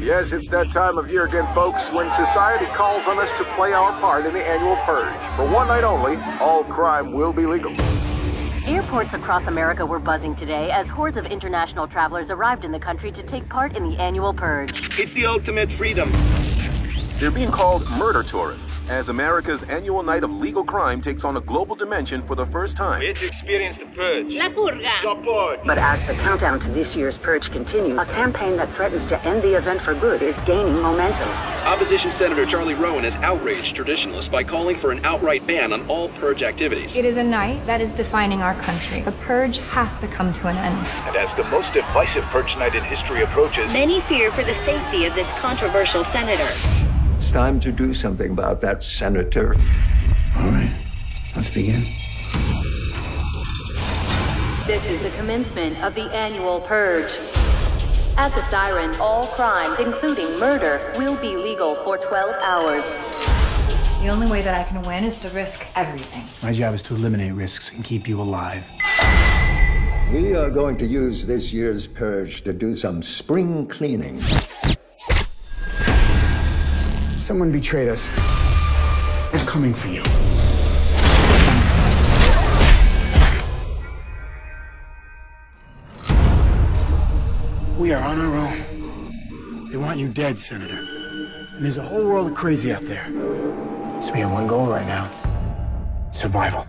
Yes, it's that time of year again, folks, when society calls on us to play our part in the annual purge. For one night only, all crime will be legal. Airports across America were buzzing today as hordes of international travelers arrived in the country to take part in the annual purge. It's the ultimate freedom. They're being called murder tourists, as America's annual night of legal crime takes on a global dimension for the first time. We're to experience the purge. La purga. But as the countdown to this year's purge continues, a campaign that threatens to end the event for good is gaining momentum. Opposition Senator Charlie Roan has outraged traditionalists by calling for an outright ban on all purge activities. It is a night that is defining our country. The purge has to come to an end. And as the most divisive purge night in history approaches, Many fear for the safety of this controversial senator. It's time to do something about that, Senator. All right, let's begin. This is the commencement of the annual purge. At the siren, all crime, including murder, will be legal for 12 hours. The only way that I can win is to risk everything. My job is to eliminate risks and keep you alive. We are going to use this year's purge to do some spring cleaning. Someone betrayed us. They're coming for you. We are on our own. They want you dead, Senator. And there's a whole world of crazy out there. So we have one goal right now. Survival.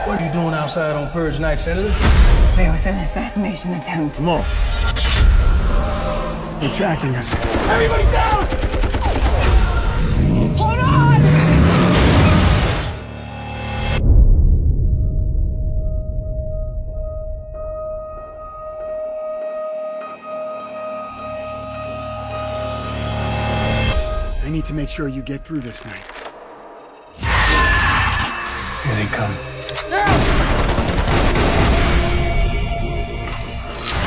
What are you doing outside on purge night, Senator? There was an assassination attempt. Come on. They're tracking us. Everybody down! Hold on! I need to make sure you get through this night. Here they come.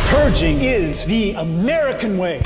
Purging is the American way.